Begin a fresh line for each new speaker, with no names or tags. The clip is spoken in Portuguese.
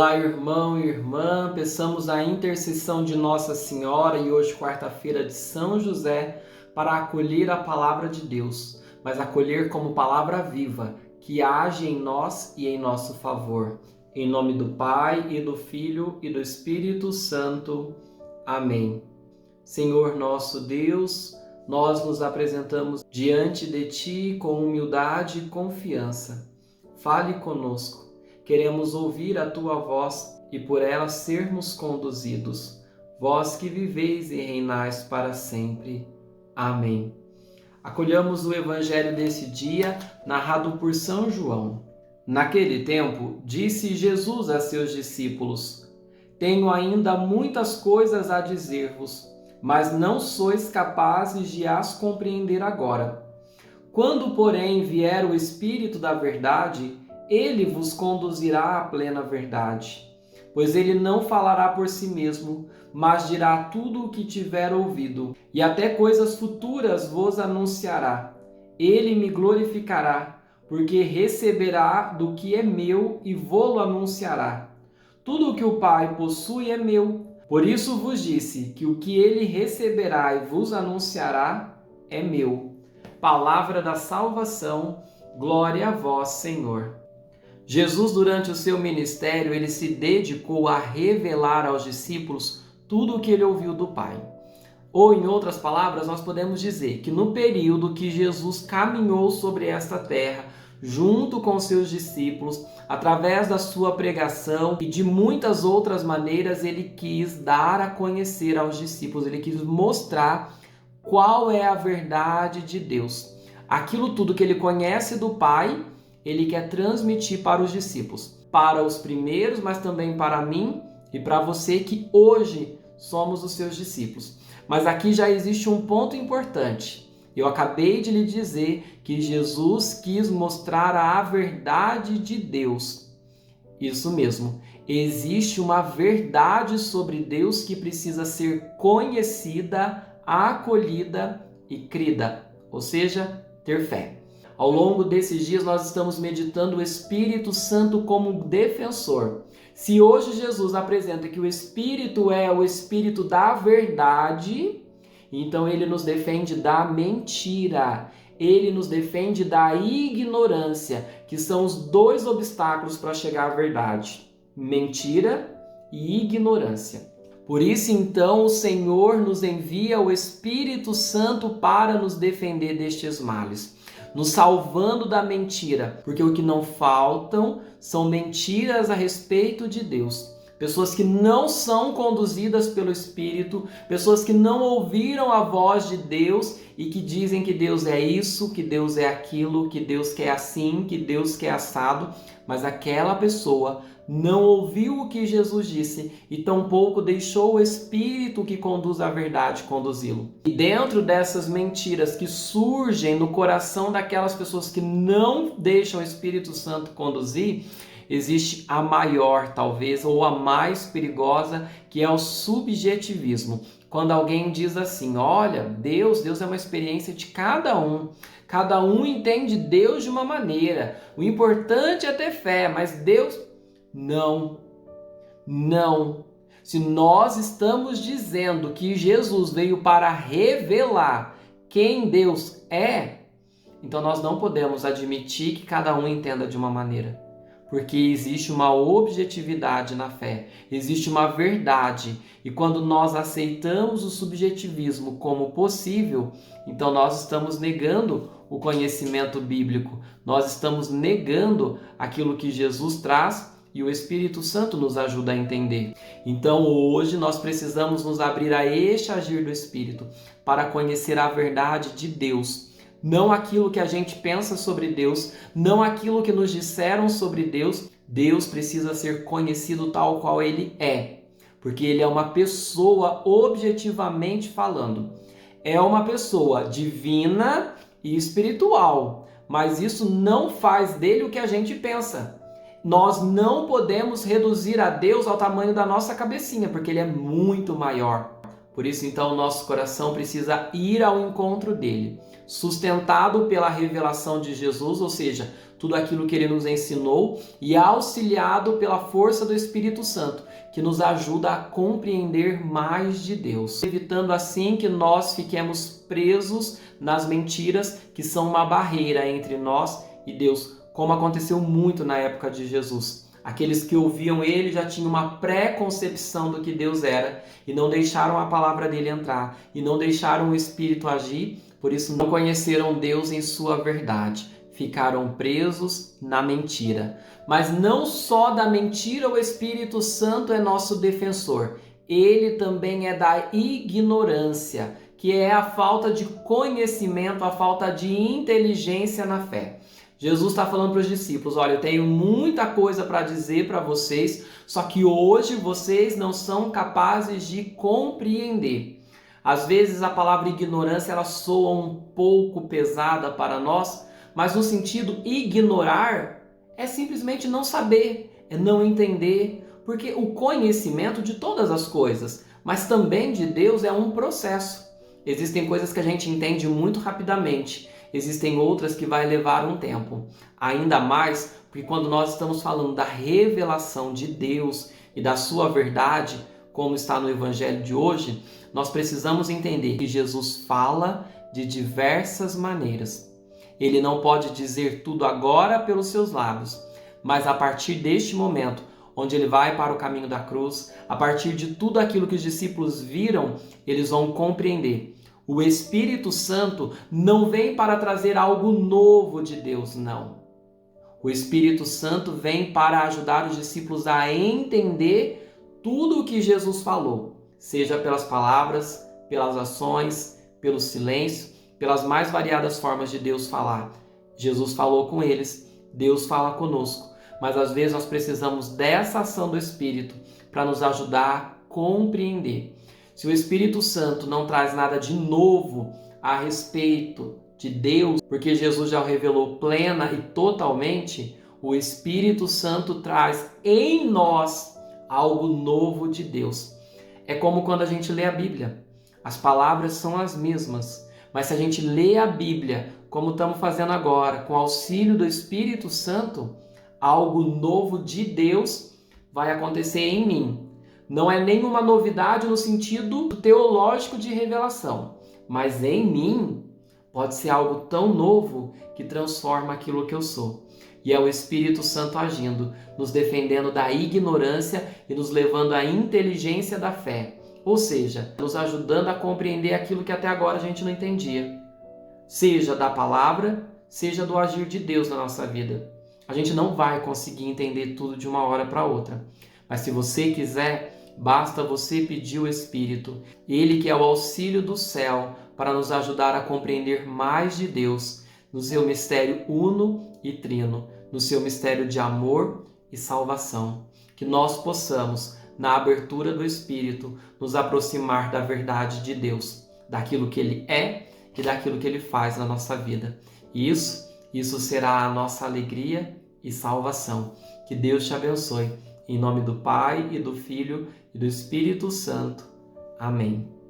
Olá, irmão e irmã, peçamos a intercessão de Nossa Senhora e hoje, quarta-feira de São José, para acolher a palavra de Deus, mas acolher como palavra viva, que age em nós e em nosso favor. Em nome do Pai, e do Filho, e do Espírito Santo. Amém. Senhor nosso Deus, nós nos apresentamos diante de Ti com humildade e confiança. Fale conosco. Queremos ouvir a Tua voz e por ela sermos conduzidos. Vós que viveis e reinais para sempre. Amém. Acolhamos o Evangelho desse dia, narrado por São João. Naquele tempo, disse Jesus a seus discípulos: Tenho ainda muitas coisas a dizer-vos, mas não sois capazes de as compreender agora. Quando, porém, vier o Espírito da verdade, ele vos conduzirá à plena verdade, pois ele não falará por si mesmo, mas dirá tudo o que tiver ouvido, e até coisas futuras vos anunciará. Ele me glorificará, porque receberá do que é meu e vô-lo anunciará. Tudo o que o Pai possui é meu. Por isso vos disse que o que ele receberá e vos anunciará é meu. Palavra da salvação, glória a vós, Senhor. Jesus, durante o seu ministério, ele se dedicou a revelar aos discípulos tudo o que ele ouviu do Pai. Ou, em outras palavras, nós podemos dizer que no período que Jesus caminhou sobre esta terra, junto com seus discípulos, através da sua pregação e de muitas outras maneiras, ele quis dar a conhecer aos discípulos, ele quis mostrar qual é a verdade de Deus. Aquilo tudo que ele conhece do Pai, ele quer transmitir para os discípulos, para os primeiros, mas também para mim e para você que hoje somos os seus discípulos. Mas aqui já existe um ponto importante. Eu acabei de lhe dizer que Jesus quis mostrar a verdade de Deus. Isso mesmo. Existe uma verdade sobre Deus que precisa ser conhecida, acolhida e crida, ou seja, ter fé. Ao longo desses dias nós estamos meditando o Espírito Santo como defensor. Se hoje Jesus apresenta que o Espírito é o Espírito da verdade, então ele nos defende da mentira. Ele nos defende da ignorância, que são os dois obstáculos para chegar à verdade: mentira e ignorância. Por isso, então, o Senhor nos envia o Espírito Santo para nos defender destes males, nos salvando da mentira, porque o que não faltam são mentiras a respeito de Deus. Pessoas que não são conduzidas pelo Espírito, pessoas que não ouviram a voz de Deus e que dizem que Deus é isso, que Deus é aquilo, que Deus quer assim, que Deus quer assado, mas aquela pessoa não ouviu o que Jesus disse e tampouco deixou o Espírito que conduz à verdade conduzi-lo. E dentro dessas mentiras que surgem no coração daquelas pessoas que não deixam o Espírito Santo conduzir, existe a maior, talvez, ou a mais perigosa, que é o subjetivismo. Quando alguém diz assim: olha, Deus é uma experiência de cada um. Cada um entende Deus de uma maneira. O importante é ter fé, mas Deus... Não. Se nós estamos dizendo que Jesus veio para revelar quem Deus é, então nós não podemos admitir que cada um entenda de uma maneira. Porque existe uma objetividade na fé, existe uma verdade. E quando nós aceitamos o subjetivismo como possível, então nós estamos negando o conhecimento bíblico, nós estamos negando aquilo que Jesus traz e o Espírito Santo nos ajuda a entender. Então hoje nós precisamos nos abrir a este agir do Espírito para conhecer a verdade de Deus. Não aquilo que a gente pensa sobre Deus, não aquilo que nos disseram sobre Deus. Deus precisa ser conhecido tal qual Ele é, porque Ele é uma pessoa objetivamente falando. É uma pessoa divina e espiritual, mas isso não faz dele o que a gente pensa. Nós não podemos reduzir a Deus ao tamanho da nossa cabecinha, porque Ele é muito maior. Por isso, então, o nosso coração precisa ir ao encontro dele, sustentado pela revelação de Jesus, ou seja, tudo aquilo que ele nos ensinou e auxiliado pela força do Espírito Santo, que nos ajuda a compreender mais de Deus, evitando assim que nós fiquemos presos nas mentiras que são uma barreira entre nós e Deus, como aconteceu muito na época de Jesus. Aqueles que ouviam ele já tinham uma pré-concepção do que Deus era e não deixaram a palavra dele entrar e não deixaram o Espírito agir, por isso não conheceram Deus em sua verdade. Ficaram presos na mentira. Mas não só da mentira o Espírito Santo é nosso defensor, ele também é da ignorância, que é a falta de conhecimento, a falta de inteligência na fé. Jesus está falando para os discípulos, olha, eu tenho muita coisa para dizer para vocês, só que hoje vocês não são capazes de compreender. Às vezes a palavra ignorância ela soa um pouco pesada para nós, mas no sentido ignorar é simplesmente não saber, é não entender, porque o conhecimento de todas as coisas, mas também de Deus é um processo. Existem coisas que a gente entende muito rapidamente, existem outras que vai levar um tempo. Ainda mais porque quando nós estamos falando da revelação de Deus e da sua verdade, como está no Evangelho de hoje, nós precisamos entender que Jesus fala de diversas maneiras. Ele não pode dizer tudo agora pelos seus lábios, mas a partir deste momento, onde ele vai para o caminho da cruz, a partir de tudo aquilo que os discípulos viram, eles vão compreender. O Espírito Santo não vem para trazer algo novo de Deus, não. O Espírito Santo vem para ajudar os discípulos a entender tudo o que Jesus falou, seja pelas palavras, pelas ações, pelo silêncio, pelas mais variadas formas de Deus falar. Jesus falou com eles, Deus fala conosco, mas às vezes nós precisamos dessa ação do Espírito para nos ajudar a compreender. Se o Espírito Santo não traz nada de novo a respeito de Deus, porque Jesus já o revelou plena e totalmente, o Espírito Santo traz em nós algo novo de Deus. É como quando a gente lê a Bíblia. As palavras são as mesmas, mas se a gente lê a Bíblia, como estamos fazendo agora, com o auxílio do Espírito Santo, algo novo de Deus vai acontecer em mim. Não é nenhuma novidade no sentido teológico de revelação, mas em mim pode ser algo tão novo que transforma aquilo que eu sou. E é o Espírito Santo agindo, nos defendendo da ignorância e nos levando à inteligência da fé. Ou seja, nos ajudando a compreender aquilo que até agora a gente não entendia. Seja da palavra, seja do agir de Deus na nossa vida. A gente não vai conseguir entender tudo de uma hora para outra. Mas se você quiser, basta você pedir o Espírito. Ele que é o auxílio do céu para nos ajudar a compreender mais de Deus no seu mistério uno e trino, no seu mistério de amor e salvação. Que nós possamos, na abertura do Espírito, nos aproximar da verdade de Deus, daquilo que Ele é e daquilo que Ele faz na nossa vida. E isso será a nossa alegria e salvação. Que Deus te abençoe. Em nome do Pai, e do Filho, e do Espírito Santo. Amém.